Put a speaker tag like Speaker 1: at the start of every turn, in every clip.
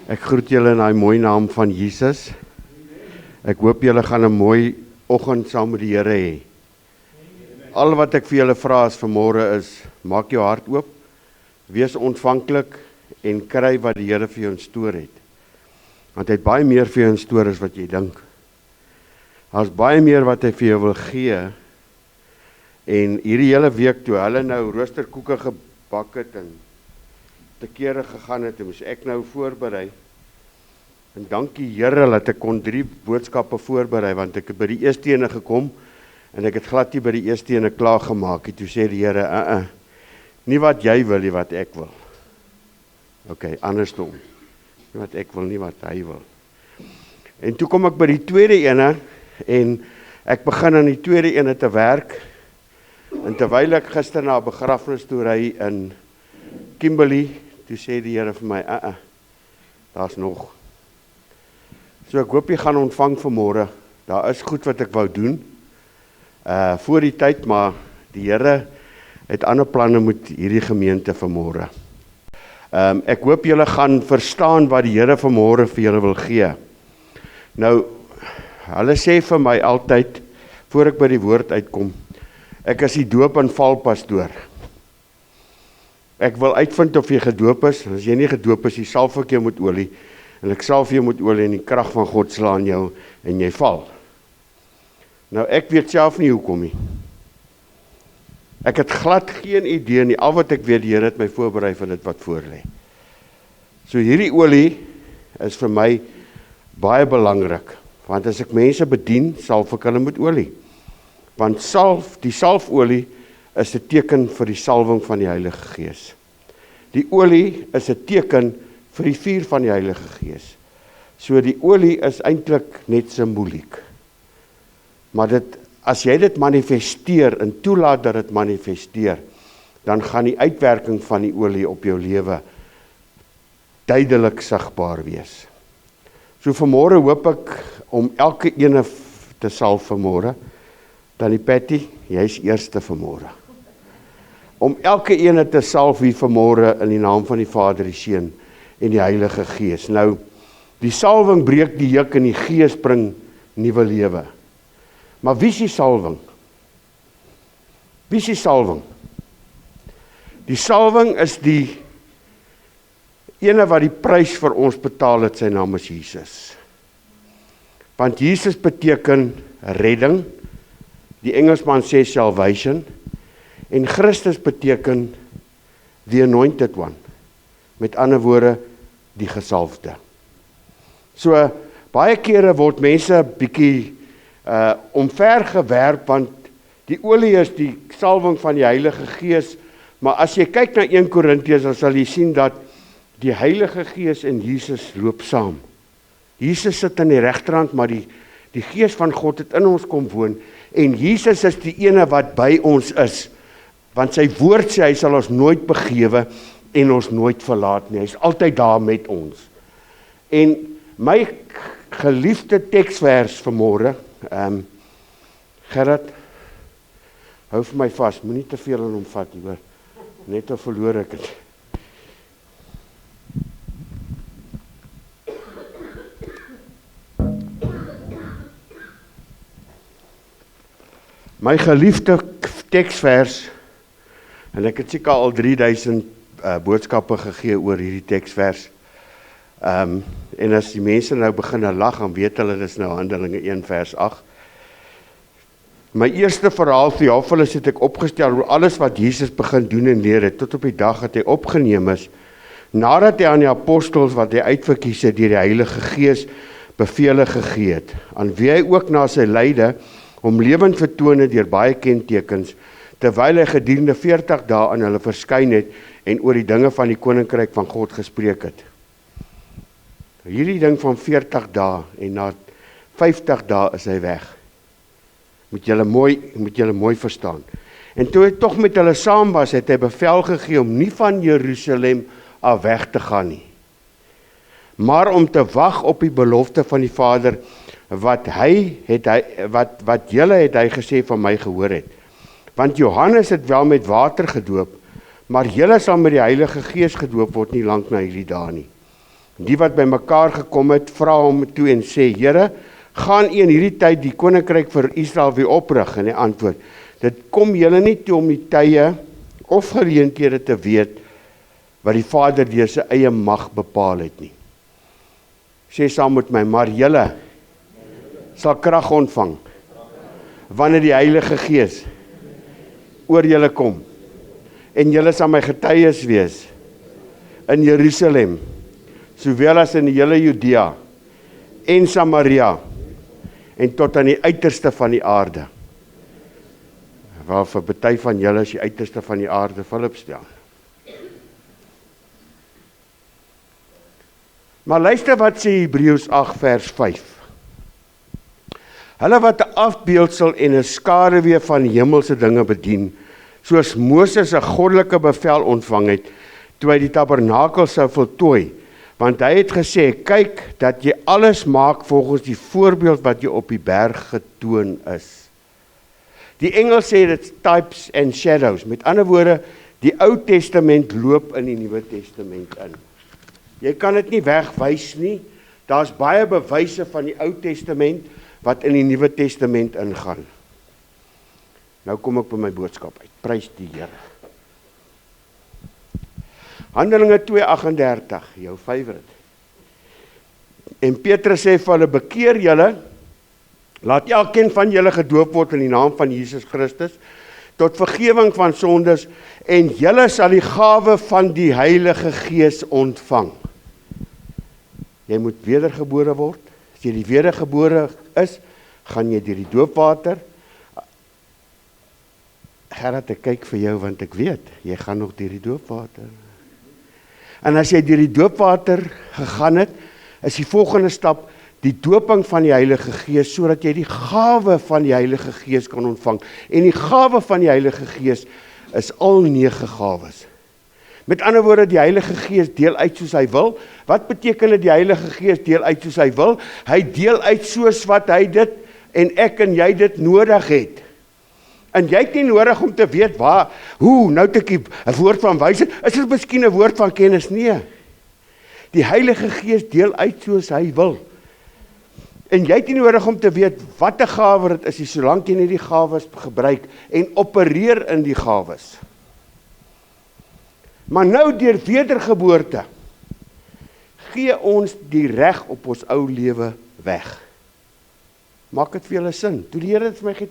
Speaker 1: Ek groet julle in die mooie naam van Jesus. Ek hoop julle gaan 'n mooi oggend saam met die Here hê. Al wat ek vir julle vra is vanmôre is, maak jou hart oop, wees ontvanklik en kry wat die Here vir jou instoor het. Want hy het baie meer vir jou instoor as wat jy dink. Daar's baie meer wat hy vir jou wil gee. En hierdie hele week toe hulle nou roosterkoeke gebak het en te kere gegaan het, moes ek nou voorberei. En dankie Here dat ek kon 3 boodskappe voorberei, want ek het by die eerste ene gekom en ek het glad nie by die eerste ene klaar gemaak het. Toe sê die Here, nie wat jy wil, nie wat ek wil. OK, andersom. Nie wat ek wil, nie wat hy wil. En toe kom ek by die tweede ene en ek begin aan die tweede ene te werk. En terwyl ek gister na 'n begrafnis toe ry in Kimberley, toe sê die Here vir my, daar's nog. So ek hoop jy gaan ontvang vanmôre. Daar is goed wat ek wou doen voor die tyd, maar die Here het ander planne met hierdie gemeente vanmôre. Ek hoop julle gaan verstaan wat die Here vanmôre vir julle wil gee. Nou, hulle sê vir my altyd, voor ek by die woord uitkom, ek is die doop en val pastoor. Ek wil uitvind of jy gedoop is. As jy nie gedoop is, jy salf ek jou met olie. En ek salf jou met olie en die krag van God slaan jou en jy val. Nou ek weet self nie hoekom nie. Ek het glad geen idee nie. Al wat ek weet, die Here het my voorberei vir dit wat voor lê. So hierdie olie is vir my baie belangrik. Want as ek mense bedien, salf ek hulle met olie. Want die salfolie is 'n teken vir die salwing van die Heilige Gees. Die olie is 'n teken vir die vuur van die Heilige Gees. So die olie is eintlik net simboliek. Maar as jy dit manifesteer en toelaat dat dit manifesteer, dan gaan die uitwerking van die olie op jou lewe duidelik sigbaar wees. So vanmôre hoop ek om elke ene te salf vanmôre. Dan die Patty, jy's eerste vanmôre. Om elke ene te salf hier vanmôre in die naam van die Vader, die Seun en die Heilige Gees. Nou, die salwing breek die juk en die Gees bring nuwe lewe. Maar wie is die salwing? Wie is die salwing? Die salwing is die ene wat die prys vir ons betaal het, sy naam is Jesus. Want Jesus beteken redding. Die Engelsman sê salvation, en Christus beteken the anointed one, met ander woorde, die gesalfde. So, baie kere word mense bietjie omvergewerp, want die olie is die salwing van die Heilige Gees, maar as jy kyk na 1 Korintiërs, dan sal jy sien dat die Heilige Gees en Jesus loop saam. Jesus sit aan die regterhand, maar die Gees van God het in ons kom woon, en Jesus is die ene wat by ons is, want sy woord sê, hy sal ons nooit begewe en ons nooit verlaat nie, hy is altyd daar met ons. En my geliefde teksvers vanmôre, Gerard, hou vir my vas, moenie te veel in hom vat, hoor, net te verloor ek het. My geliefde teksvers, en ek het seker al 3000 boodskappe gegee oor hierdie teksvers, en as die mense nou begin lag, dan weet hulle, dis nou Handelinge 1 vers 8. My eerste verhaal Theophilus het ek opgestel oor alles wat Jesus begin doen en leer het, tot op die dag dat hy opgeneem is, nadat hy aan die apostels wat hy uitverkies het deur die Heilige Gees bevele gegee het, aan wie hy ook na sy lyde om lewend vertoon het deur baie kentekens, terwyl hy gedurende 40 dae aan hulle verskyn het en oor die dinge van die koninkryk van God gespreek het. Hierdie ding van 40 dae en na 50 dae is hy weg. Moet julle mooi verstaan. En toe hy tog met hulle saam was, het hy bevel gegee om nie van Jerusalem af weg te gaan nie, maar om te wag op die belofte van die Vader, wat julle het hy gesê van my gehoor het. Want Johannes het wel met water gedoop, maar julle sal met die Heilige Gees gedoop word nie lank na hierdie dae nie. Die wat by mekaar gekom het, vra hom toe en sê, Here, gaan u in hierdie tyd die koninkryk vir Israel weer oprig? En hy antwoord, dit kom julle nie toe om die tye of geleenthede te weet wat die Vader deur sy eie mag bepaal het nie. Sê saam met my, maar julle sal krag ontvang wanneer die Heilige Gees oor julle kom en julle sal my getuies wees in Jerusalem, sowel as in die hele Judea en Samaria en tot aan die uiterste van die aarde. Waar vir party van julle is die uiterste van die aarde Philippsdal. Maar luister wat sê Hebreërs 8 vers 5. Hulle wat 'n afbeeldsel en 'n skaduwee van hemelse dinge bedien, soos Moses 'n goddelike bevel ontvang het, toe hy die tabernakel sou voltooi, want hy het gesê, kyk, dat jy alles maak volgens die voorbeeld wat jy op die berg getoon is. Die Engels sê dit types and shadows, met ander woorde, die Ou Testament loop in die Nuwe Testament in. Jy kan dit nie wegwys nie, daar's baie bewyse van die Ou Testament, wat in die Nuwe Testament ingaan. Nou kom ek by my boodskap uit, prys die Here. Handelinge 2:38, jou favorite. En Petrus sê vir hulle, bekeer julle, laat elkeen van julle gedoop word in die naam van Jesus Christus, tot vergifnis van sondes, en julle sal die gawe van die Heilige Gees ontvang. Jy moet wedergebore word. As jy die wedergebore is, gaan jy deur die doopwater. Gerard, ek kyk vir jou, want ek weet, jy gaan nog deur die doopwater. En as jy deur die doopwater gegaan het, is die volgende stap die doping van die Heilige Gees, sodat jy die gawe van die Heilige Gees kan ontvang. En die gawe van die Heilige Gees is al 9 gawes. Met ander woorde, die Heilige Gees deel uit soos hy wil. Wat beteken dit die Heilige Gees deel uit soos hy wil? Hy deel uit soos wat hy dit en ek en jy dit nodig het. En jy het nie nodig om te weet hoe, nou het ek 'n woord van wysheid, is dit miskien 'n woord van kennis? Nee. Die Heilige Gees deel uit soos hy wil. En jy het nie nodig om te weet wat 'n gawe dit is, solank jy nie die gawes gebruik en opereer in die gawes. Maar nou deur wedergeboorte gee ons die reg op ons ou lewe weg. Maak dit vir julle sin? Toe die Here dit vir my gee,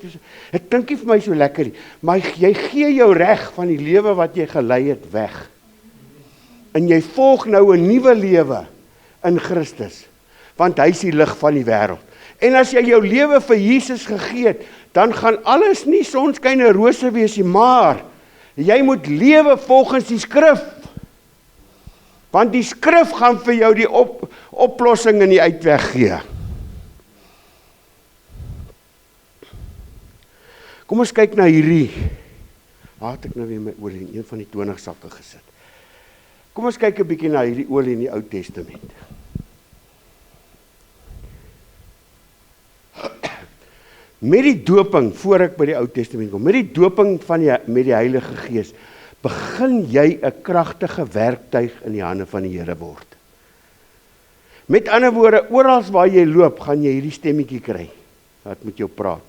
Speaker 1: dit klink nie vir my so lekker nie, maar jy gee jou reg van die lewe wat jy gelei het weg. En jy volg nou 'n nuwe lewe in Christus, want hy is die lig van die wêreld. En as jy jou lewe vir Jesus gegee het, dan gaan alles nie sonskyn en rose wees nie, maar jy moet lewe volgens die skrif. Want die skrif gaan vir jou die oplossing en die uitweg gee. Kom ons kyk na hierdie. Waar het ek nou weer my olie in een van die 20 sakke gesit? Kom ons kyk 'n bietjie na hierdie olie in die Ou Testament. Met die doping, voor ek by die Ou Testament kom, met die doping met die Heilige Gees, begin jy 'n kragtige werktuig in die hande van die Here word. Met ander woorde, oral waar jy loop, gaan jy hierdie stemmetjie kry, wat met jou praat.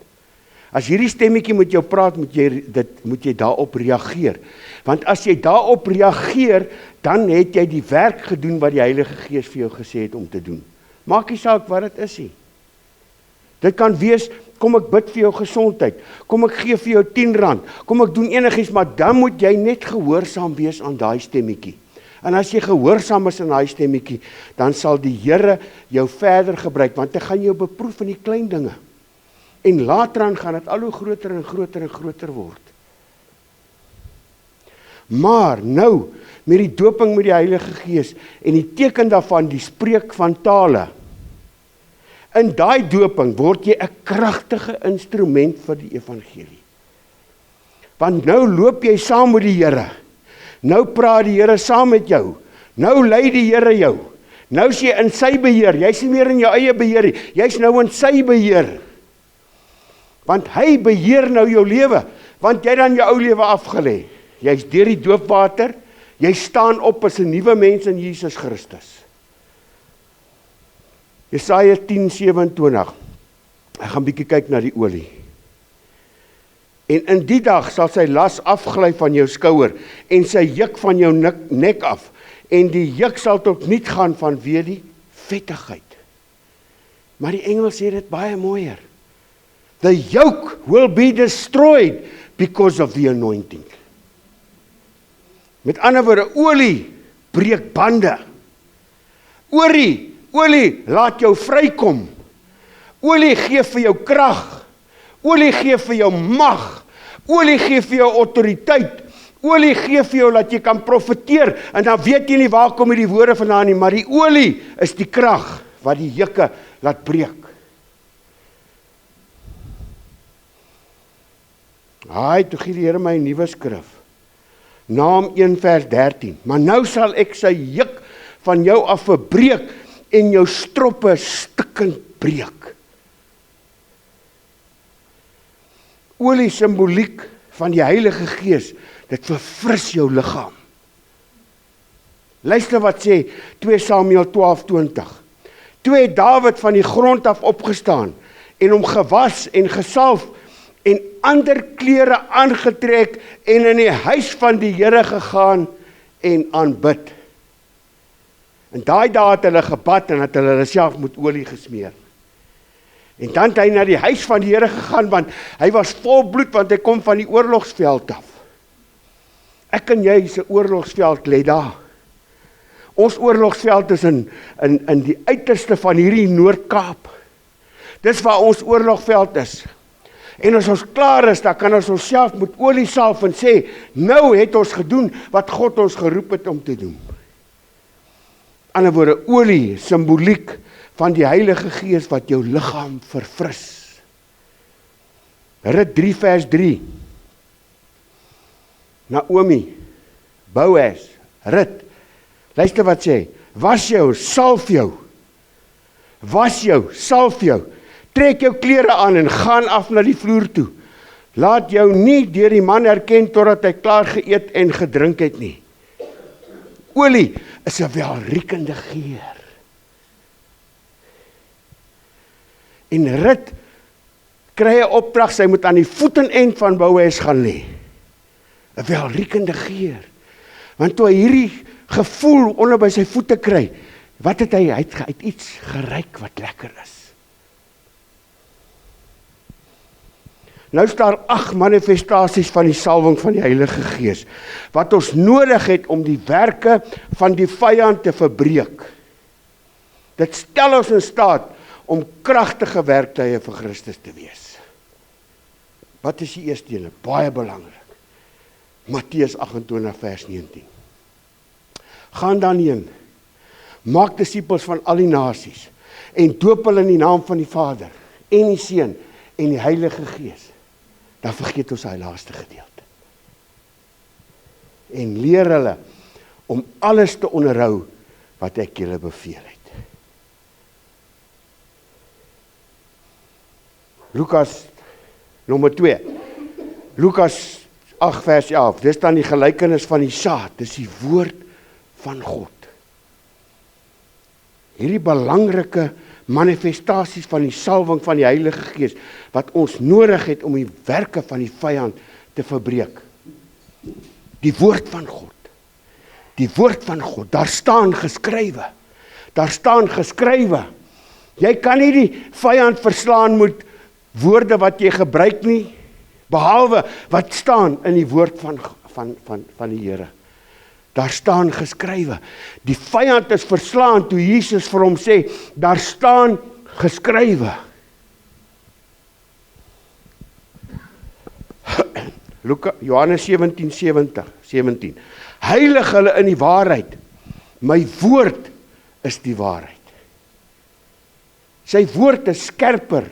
Speaker 1: As hierdie stemmetjie met jou praat, moet jy daarop reageer. Want as jy daarop reageer, dan het jy die werk gedoen wat die Heilige Gees vir jou gesê het om te doen. Maak nie saak wat dit is nie. Dit kan wees, kom ek bid vir jou gesondheid, kom ek gee vir jou R10, kom ek doen enigiets, maar dan moet jy net gehoorsaam wees aan daai stemmetjie. En as jy gehoorsaam is aan daai stemmetjie, dan sal die Here jou verder gebruik, want hy gaan jou beproef in die klein dinge. En later aan gaan dit al hoe groter en groter en groter word. Maar nou, met die doping met die Heilige Gees en die teken daarvan, die spreek van tale, in daai doping word jy 'n kragtige instrument vir die evangelie. Want nou loop jy saam met die Here. Nou praat die Here saam met jou. Nou lei die Here jou. Nou is jy in sy beheer. Jy's nie meer in jou eie beheer nie. Jy's nou in sy beheer. Want hy beheer nou jou lewe. Want jy dan jou ou lewe afgelê. Jy's deur die doopwater. Jy staan op as 'n nuwe mens in Jesus Christus. Jesaja 10:27. Ek gaan bietjie kyk na die olie. En in die dag sal sy las afgly van jou skouer en sy juk van jou nek af. En die juk sal tot niet gaan vanweë die vettigheid. Maar die engel sê dit baie mooier. The yoke will be destroyed because of the anointing. Met ander woorde, olie breek bande. Olie laat jou vrykom. Olie gee vir jou krag. Olie gee vir jou mag. Olie gee vir jou autoriteit. Olie gee vir jou dat jy kan profeteer. En dan weet jy nie waar kom die woorde vandaan nie, maar die olie is die krag wat die jukke laat breek. Toe gee die Here my 'n nuwe skrif. Naam 1:13. Maar nou sal ek sy juk van jou af verbreek en jou stroppe stikkend breek. Olie simboliek van die Heilige Gees, dit verfris jou liggaam. Luister wat sê 2 Samuel 12:20. Toe het Dawid van die grond af opgestaan en hom gewas en gesalf en ander klere aangetrek en in die huis van die Here gegaan en aanbid. En daai dae het hulle gebad en het hulle self met olie gesmeer. En dan het hy na die huis van die Here gegaan, want hy was vol bloed, want hy kom van die oorlogsveld af. Ek en jy se oorlogsveld lê daar. Ons oorlogsveld is in die uiterste van hierdie Noord-Kaap. Dis waar ons oorlogveld is. En as ons klaar is, dan kan ons onsself met olie salf en sê, nou het ons gedoen wat God ons geroep het om te doen. Ander woorde, olie, simboliek van die Heilige Gees wat jou liggaam verfris. Rut 3:3. Naomi, Boaz, Rut. Luister wat sê, was jou, salf jou. Was jou, salf jou. Trek jou klere aan en gaan af na die vloer toe. Laat jou nie deur die man herken totdat hy klaar geëet en gedrink het nie. Olie is 'n welriekende geur. En Rut kry 'n opdrag, sy moet aan die voetenend van Boaz gaan lê. 'n Welriekende geur. Want toe hy hierdie gevoel onder by sy voete kry, wat het hy? Hy het iets geruik wat lekker is. Nou is daar 8 manifestasies van die salwing van die Heilige Gees, wat ons nodig het om die werke van die vyand te verbreek. Dit stel ons in staat om kragtige werktuie vir Christus te wees. Wat is die eerste ene? Baie belangrik. Matteus 28:19. Gaan dan heen, maak disippels van al die nasies en doop hulle in die naam van die Vader en die Seun en die Heilige Gees. Dan vergeet ons daai laaste gedeelte. En leer hulle om alles te onderhou wat ek julle beveel het. Lukas nommer 2. Lukas 8:11. Dis dan die gelykenis van die saad. Dis die woord van God. Hierdie belangrike manifestasies van die salwing van die Heilige Gees, wat ons nodig het om die werke van die vyand te verbreek. Die woord van God. Die woord van God. Daar staan geskrywe. Daar staan geskrywe. Jy kan nie die vyand verslaan met woorde wat jy gebruik nie, behalwe wat staan in die woord van die Here. Daar staan geskrywe. Die vyand is verslaan toe Jesus vir hom sê, daar staan geskrywe. Johannes 17:17. Heilig hulle in die waarheid. My woord is die waarheid. Sy woord is skerper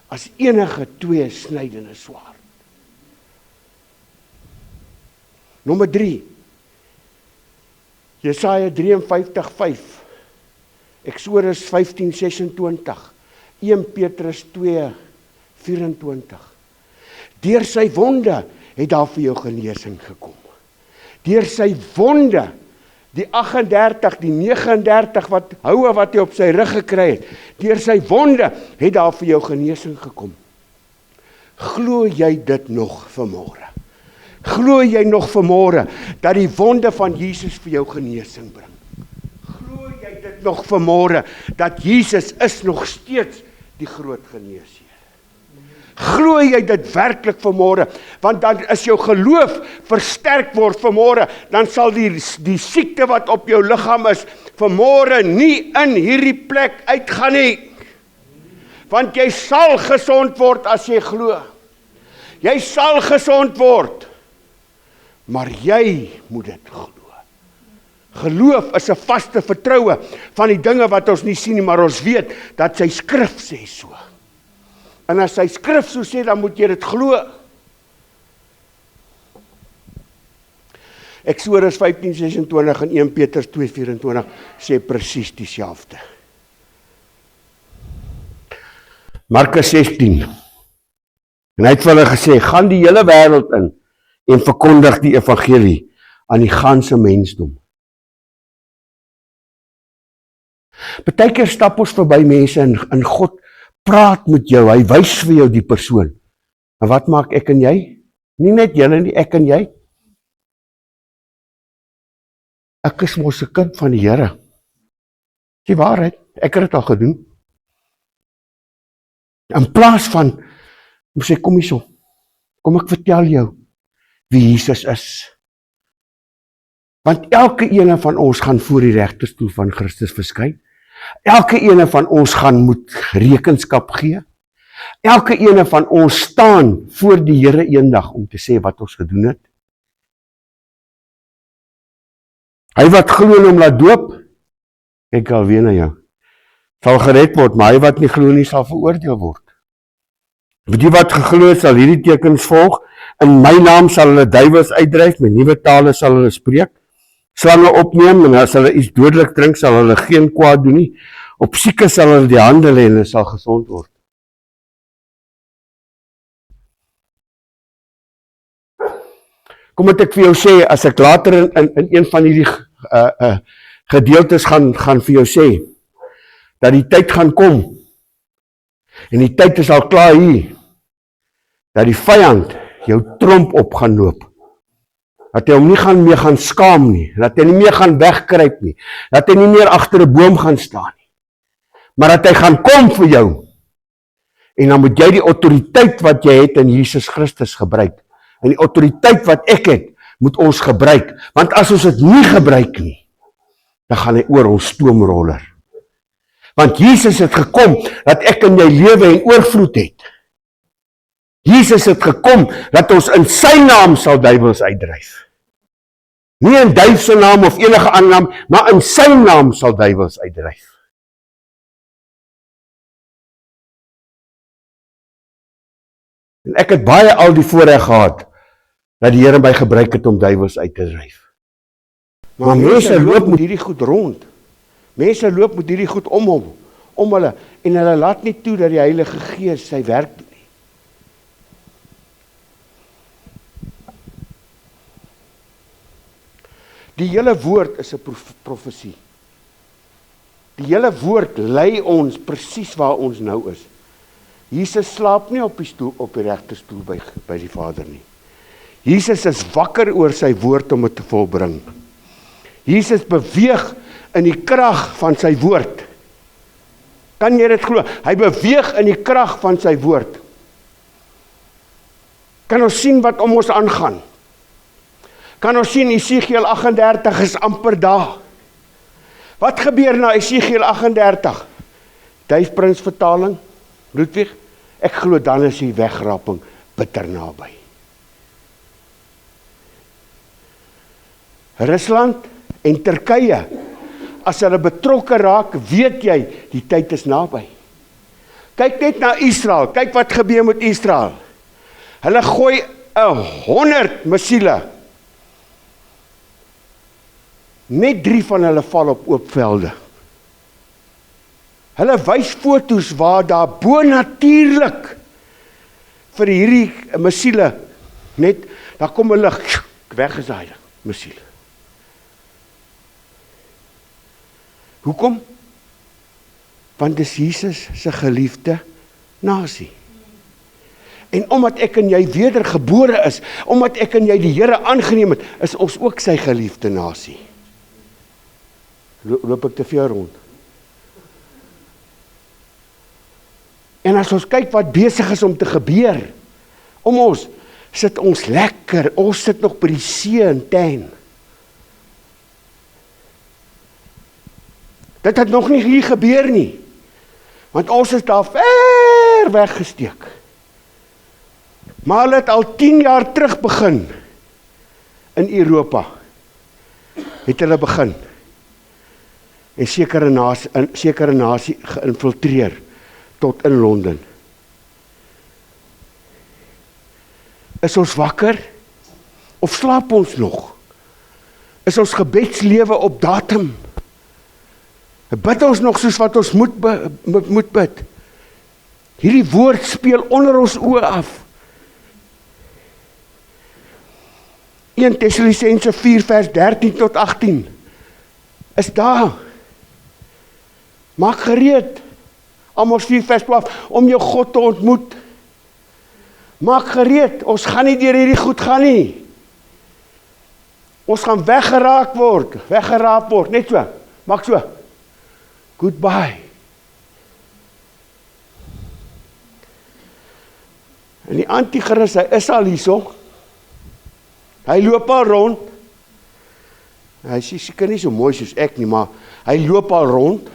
Speaker 1: as enige tweesnydende swaard. Nommer 3. Jesaja 53:5, Eksodus 15:26, 1 Petrus 2:24. Deur sy wonde het daar vir jou genesing gekom. Deur sy wonde die 38, die 39 houe wat hy op sy rug gekry het, deur sy wonde, het daar vir jou genesing gekom. Glo jy dit nog vanmôre? Glo jy nog vanmôre, dat die wonde van Jesus vir jou genesing bring? Glo jy dit nog vanmôre, dat Jesus is nog steeds die groot geneesheer? Glo jy dit werklik vanmôre? Want dan is jou geloof versterk word vanmôre, dan sal die siekte wat op jou liggaam is, vanmôre nie in hierdie plek uitgaan nie. Want jy sal gesond word as jy glo. Jy sal gesond word, maar jy moet dit glo. Geloof is 'n vaste vertroue van die dinge wat ons nie sien nie, maar ons weet dat sy skrif sê so. En as sy skrif so sê, dan moet jy dit glo. Eksodus 15:26 en 1 Petrus 2:24 sê presies dieselfde. Markus 16. En hy het vir hulle gesê, gaan die hele wêreld in en verkondig die evangelie aan die ganse mensdom. Partykeer stap ons verby mense en God praat met jou, hy wys vir jou die persoon. En wat maak ek en jy? Nie net julle nie, ek en jy. Ek is mos 'n kind van die Here. Die waarheid, ek het dit al gedoen. In plaas van, sê kom hierso, kom ek vertel jou wie Jesus is. Want elke ene van ons gaan voor die regterstoel van Christus verskyn. Elke ene van ons gaan moet rekenskap gee. Elke ene van ons staan voor die Here eendag om te sê wat ons gedoen het. Hy wat glo en hom laat doop, kyk alweer na jou, sal gered word, maar hy wat nie glo nie sal veroordeel word. Die wat geglo het, sal hierdie tekens volg. In my naam sal hulle duiwels uitdryf, met nuwe tale sal hulle spreek, slange opneem, en as hulle iets dodelik drink, sal hulle geen kwaad doen nie. Op siekes sal hulle die hande lê en hulle sal gesond word. Kom wat ek vir jou sê, as ek later in een van hierdie gedeeltes gaan vir jou sê, dat die tyd gaan kom, en die tyd is al klaar hier, dat die vyand jou tromp op gaan loop, dat hy hom nie meer gaan skaam nie, dat hy nie meer gaan wegkruip nie, dat hy nie meer agter 'n boom gaan staan nie, maar dat hy gaan kom vir jou, en dan moet jy die autoriteit wat jy het in Jesus Christus gebruik, en die autoriteit wat ek het, moet ons gebruik, want as ons dit nie gebruik nie, dan gaan hy oor ons stoomroller. Want Jesus het gekom, dat ek in jy lewe en oorvloed het. Jesus het gekom, dat ons in sy naam sal duiwels uitdryf. Nie in duif se naam of enige ander naam, maar in sy naam sal duiwels uitdryf. En ek het baie al die voorreg gehad, dat die Here my gebruik het om duiwels uit te dryf. Maar mense loop met hierdie goed rond. Mense loop met hierdie goed om hulle, en hulle laat nie toe dat die Heilige Gees sy werk doen nie. Die hele woord is 'n profesie. Die hele woord lei ons presies waar ons nou is. Jesus slaap nie op die regterstoel by die Vader nie. Jesus is wakker oor sy woord om dit te volbring. Jesus beweeg in die krag van sy woord. Kan jy dit glo? Hy beweeg in die krag van sy woord. Kan ons sien wat om ons aangaan? Kan ons sien Esegiel 38 is amper daar. Wat gebeur na Esegiel 38? Duifprins vertaling, Ludwig, ek glo dan is die wegraping bitter naby. Rusland en Turkye, as hulle betrokke raak, weet jy, die tyd is naby. Kyk net na Israel, kyk wat gebeur met Israel. Hulle gooi 100 missiele. Net 3 van hulle val op oop velde. Hulle wys foto's waar daar bonatuurlik vir hierdie missiele, net, daar kom hulle weggezaai, missiele. Hoekom? Want dis Jesus se geliefde nasie. En omdat ek en jy wedergebore is, omdat ek en jy die Here aangeneem het, is ons ook sy geliefde nasie. Loop ek te veel rond? En as ons kyk wat besig is om te gebeur, om ons, sit ons lekker, ons sit nog by die see en tuin. Dit het nog nie hier gebeur nie, want ons is daar ver weggesteek. Maar hulle het al 10 jaar terug begin, in Europa, het hulle begin, en sekere nasie geïnfiltreer, tot in Londen. Is ons wakker? Of slaap ons nog? Is ons gebedslewe op datum? Bid ons nog soos wat ons moet bid? Hierdie woord speel onder ons oë af. 1 Thessalonisense 4 vers 13 tot 18 is daar. Maak gereed, Amos 4 vers 12, om jou God te ontmoet. Maak gereed, ons gaan nie deur hierdie goed gaan nie. Ons gaan weggeraap word, net so, maak so. Goodbye. En die antichrist, hy is al hierso. Hy loop al rond. Hy is seker nie so mooi soos ek nie, maar hy loop al rond.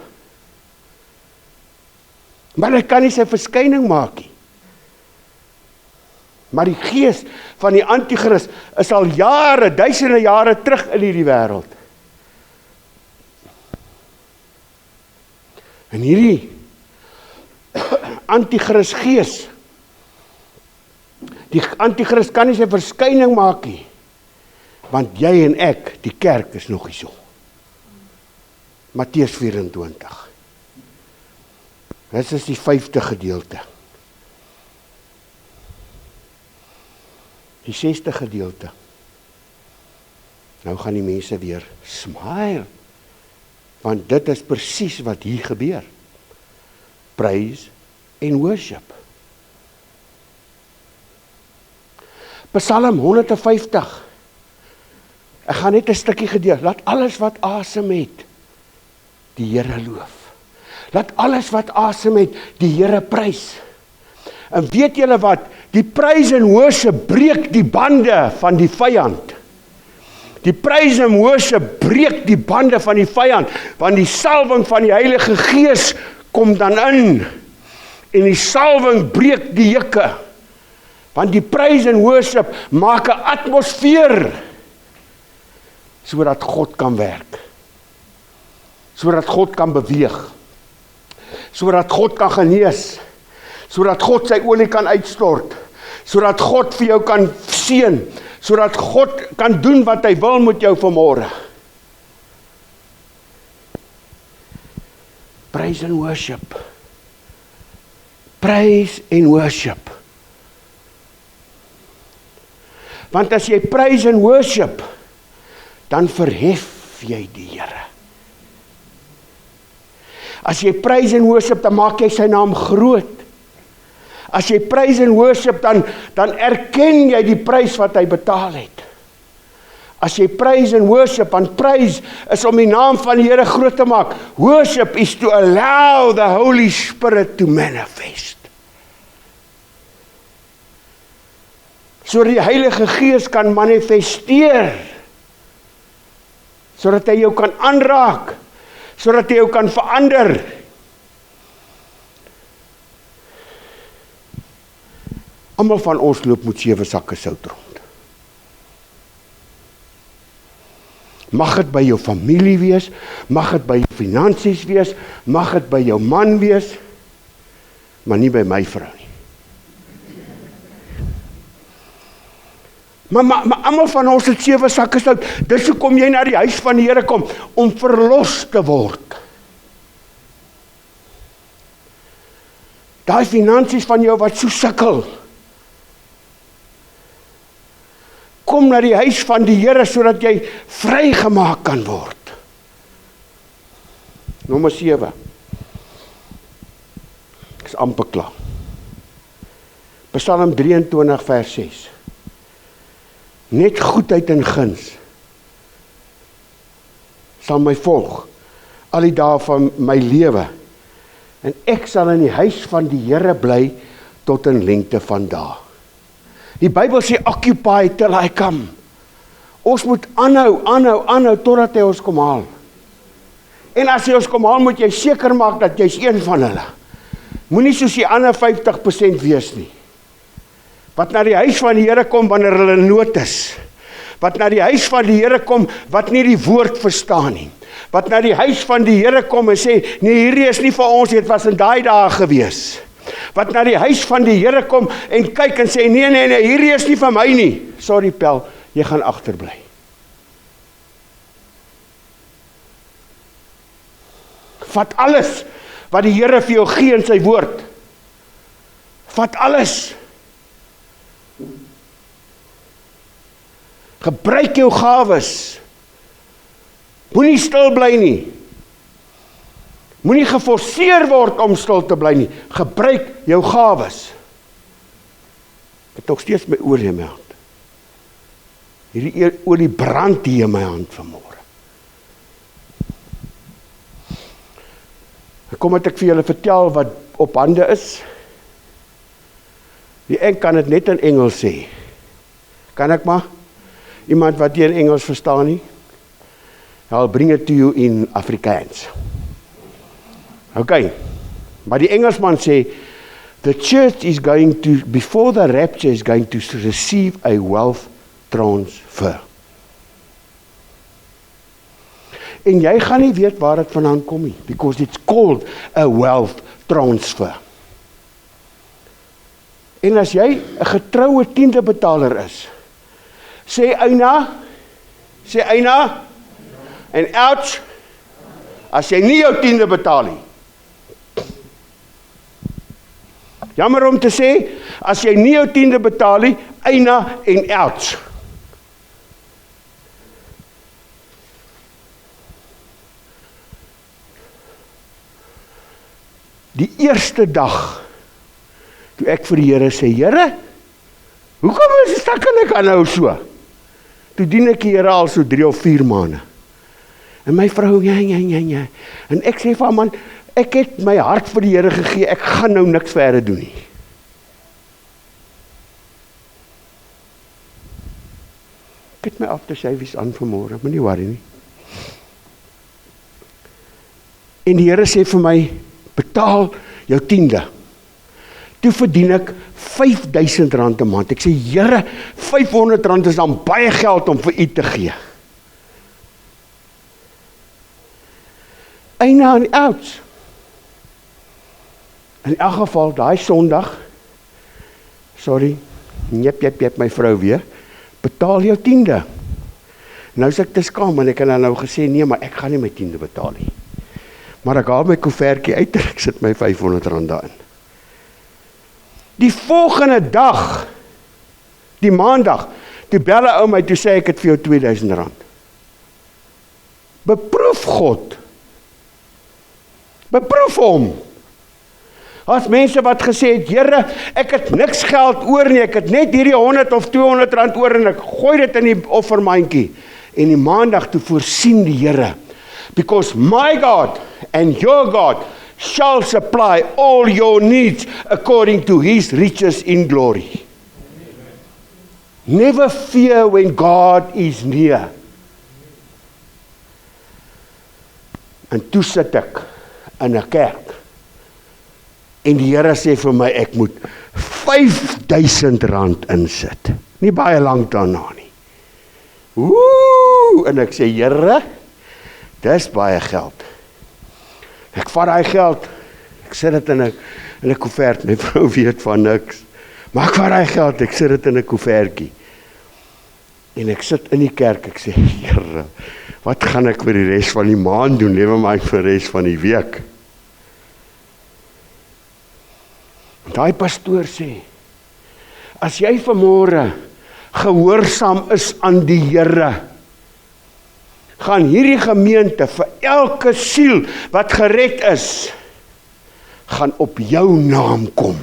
Speaker 1: Maar hy kan nie sy verskyning maak nie. Maar die gees van die antichrist is al jare, duisende jare terug in hierdie wêreld. En hierdie antichrist gees, die antichrist kan nie sy verskyning maak nie, want jy en ek, die kerk is nog nie so. Matteus 24. Dit is die 5de gedeelte. Die 6de gedeelte. Nou gaan die mense weer smile, want dit is presies wat hier gebeur. Praise en worship. Psalm 150. Ek gaan net 'n stukkie gedeel. Laat alles wat asem het, die Here loof. Laat alles wat asem het, die Here prys. En weet julle wat? Die praise en worship breek die bande van die vyand. Die praise en worship breek die bande van die vyand, want die salwing van die Heilige Gees kom dan in, en die salwing breek die jukke, want die praise en worship maak 'n atmosfeer, sodat God kan werk, sodat God kan beweeg, sodat God kan genees, sodat God sy olie kan uitstort, sodat God vir jou kan seën, sodat God kan doen wat hy wil met jou vanmôre. Praise and worship. Praise and worship. Want as jy praise and worship, dan verhef jy die Here. As jy praise and worship, dan maak jy sy naam groot. As jy praise and worship, dan erken jy die prys wat hy betaal het. As jy praise and worship, dan praise is om die naam van die Here groot te maak. Worship is to allow the Holy Spirit to manifest. Sodat die Heilige Gees kan manifesteer, sodat hy jou kan aanraak, sodat hy jou kan verander. Almal van ons loop met 7 sakke sout rond. Mag dit by jou familie wees, mag dit by jou finansies wees, mag dit by jou man wees, maar nie by my vrou nie. Maar almal van ons het 7 sakke sout. Dis hoekom jy na die huis van die Here kom, om verlos te word. Daai finansies van jou wat so sukkel, kom na die huis van die Here sodat jy vrygemaak kan word. Nommer 7. Ek is amper klaar. Psalm 23 vers 6. Net goedheid en guns sal my volg al die dae van my lewe, en ek sal in die huis van die Here bly tot in lengte van dae. Die Bybel sê occupy till I come. Ons moet aanhou totdat hy ons kom haal. En as hy ons kom haal, moet jy seker maak dat jy's een van hulle. Moenie soos die ander 50% wees nie. Wat na die huis van die Here kom wanneer hulle nood is. Wat na die huis van die Here kom wat nie die woord verstaan nie. Wat na die huis van die Here kom en sê, nee, hierdie is nie vir ons, dit was in daai dae gewees. Wat na die huis van die Here kom en kyk en sê, nee, hierdie is nie vir my nie. Sorry Pel, jy gaan agterbly. Vat alles wat die Here vir jou gee in sy woord. Vat alles. Gebruik jou gawes. Moenie stil bly nie. Moenie geforseer word om stil te bly nie. Gebruik jou gawes. Ek het nog steeds my olie in my hand. Hierdie olie brand hier in my hand vanmôre. Kom het ek vir julle vertel wat op hande is. Ek kan dit net in Engels sê. Kan ek maar? Iemand wat nie in Engels verstaan nie? I'll bring it to you in Afrikaans. Okay, maar die Engelsman sê, the church is going to, before the rapture, is going to receive a wealth transfer. En jy gaan nie weet waar dit vandaan kom nie, because it's called a wealth transfer. En as jy 'n getroue tiendebetaler is, sê Eina, en ouch, as jy nie jou tiende betaal nie. Jammer om te sê, as jy nie jou tiende betaal nie, Eina en ouch. Die eerste dag, toe ek vir die Here sê, Here, hoekom kan ek aanhou so? Toe dien ek die Here al so 3 of 4 maande. En my vrou, ja. En ek sê van man, ek het my hart vir die Here gegee, ek gaan nou niks verder doen nie. Ek het my afterservice aan vanmôre, maar nie worry nie. En die Here sê vir my, betaal jou tiende. Toe verdien ek R5,000 'n maand. Ek sê, Here, R500 is dan baie geld om vir u te gee. Eina en outs. In elk geval, daai Sondag, sorry, jep, my vrou weer, betaal jou tiende. Nou is ek te skaam, en ek het nou gesê, nee, maar ek gaan nie my tiende betaal nie. Maar ek haal my koevertjie uit en ek sit my R500 daarin. Die volgende dag, die maandag, toe bel 'n ou my, toe sê ek het vir jou R2,000. Beproef God. Beproef hom. As mense wat gesê het, Here, ek het niks geld oor nie, ek het net hierdie R100 of R200 oor en ek gooi dit in die offermandjie. En die maandag toe voorsien die Here, because my God and your God shall supply all your needs according to his riches in glory. Never fear when God is near. En toe sit ek in 'n kerk en die Here sê vir my, ek moet R5,000 insit. Nie baie lank daarna nie. En ek sê, Here, dis baie geld. Ek vat daai geld, ek sit dit in 'n koevert, my vrou weet van niks. Maar ek vat daai geld, ek sit dit in 'n koevertjie. En ek sit in die kerk, ek sê, Here, wat gaan ek vir die res van die maand doen? Lewe my vir die res van die week. Daai pastoor sê, as jy vanmôre gehoorsaam is aan die Here, gaan hierdie gemeente vir elke siel wat gered is, gaan op jou naam kom.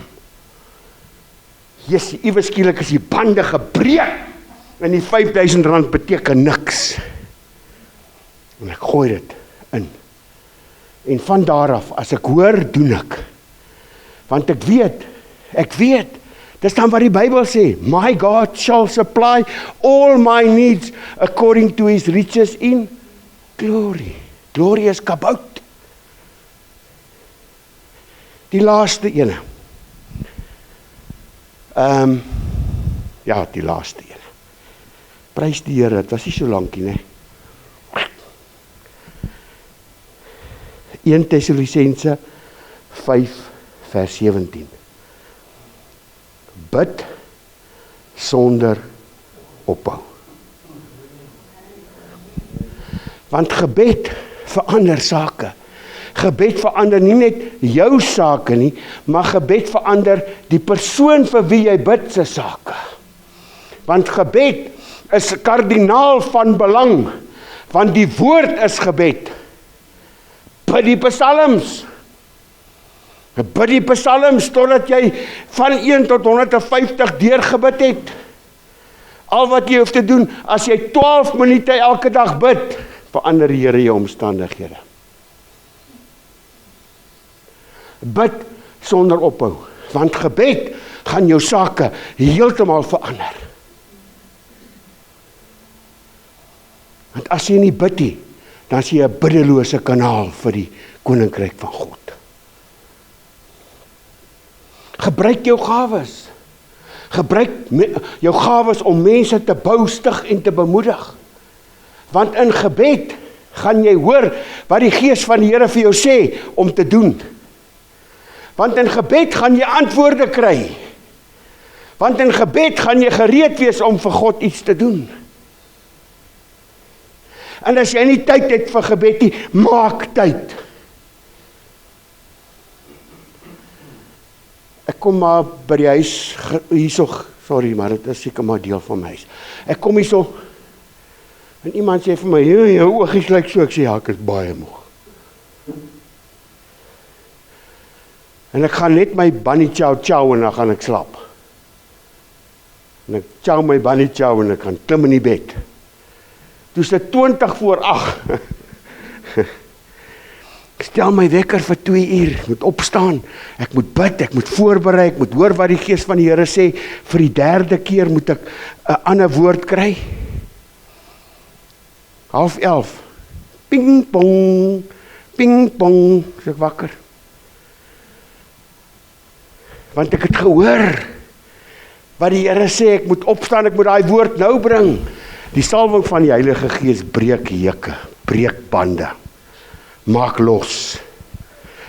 Speaker 1: Jessie, iewers skielik is die bande gebreek, en die R5.000 beteken niks. En ek gooi dit in. En van daar af, as ek hoor, doen ek. Want ek weet, dis dan wat die Bybel sê, my God shall supply all my needs according to his riches in glory. Glory is kabout. Die laaste ene. Die laaste ene. Prys die Here, dit was nie so lankie, ne? 1 Tessalonisense 5 vers 17. Bid sonder ophou. Want gebed verander sake. Gebed verander nie net jou sake nie, maar gebed verander die persoon vir wie jy bid se sake. Want gebed is kardinaal van belang, want die woord is gebed. Bid die psalms. Bid die psalms totdat jy van 1 tot 150 deurgebid het. Al wat jy hoef te doen, as jy 12 minute elke dag bid, verander die Here jou omstandighede. Bid sonder ophou, want gebed gaan jou sake heeltemal verander. Want as jy nie bid nie, dan is jy 'n biddelose kanaal vir die koninkryk van God. Gebruik jou gawes. Gebruik jou gawes om mense te bou, stig en te bemoedig. Want in gebed gaan jy hoor wat die Gees van die Here vir jou sê om te doen. Want in gebed gaan jy antwoorde kry. Want in gebed gaan jy gereed wees om vir God iets te doen. En as jy nie tyd het vir gebed nie, maak tyd. Ek kom maar by die huis, hierso, sorry, maar dit is seker maar deel van my huis. Ek kom hierso, en iemand sê vir my, jou oogies lyk so, ek sê, ja, ek is baie moeg. En ek gaan net my bunny chow en dan gaan ek slaap. En ek chow my bunny chow en ek gaan klim in die bed. Toe is dit 20:08. Ek stel my wekker vir 2 uur, ek moet opstaan, ek moet bid, ek moet voorberei, ek moet hoor wat die Gees van die Here sê, vir die 3de keer moet ek 'n ander woord kry. 10:30, ping pong, is ek wakker. Want ek het gehoor, wat die Here sê, ek moet opstaan, ek moet daai woord nou bring. Die salwing van die Heilige Gees breek hekke, breek bande. Maak los,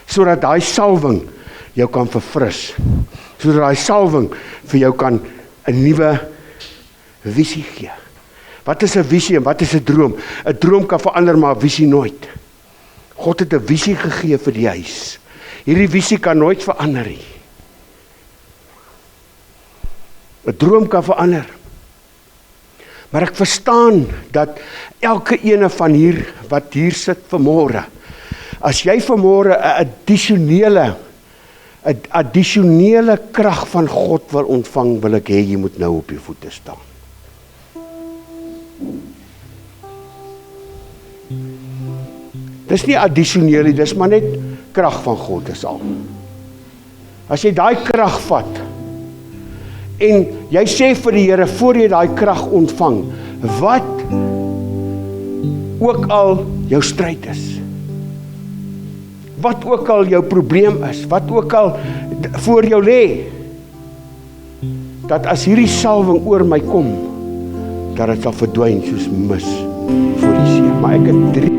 Speaker 1: sodat daai salwing jou kan verfris, sodat daai salwing vir jou kan 'n nuwe visie gee. Wat is 'n visie en wat is 'n droom? 'n Droom kan verander, maar 'n visie nooit. God het 'n visie gegee vir die huis. Hierdie visie kan nooit verander nie. 'n Droom kan verander. Maar ek verstaan dat elke ene van hier, wat hier sit vanmôre, as jy vanmôre 'n addisionele krag van God wil ontvang, wil ek hê jy moet nou op jou voete staan. Dis nie addisioneel nie, dis maar net krag van God is al. As jy daai krag vat, en jy sê vir die Here, voor jy daai krag ontvang, wat ook al jou stryd is, wat ook al jou probleem is, wat ook al voor jou lê, dat as hierdie salwing oor my kom, dat dit sal verdwyn soos mis voor die see. Maar ek het 3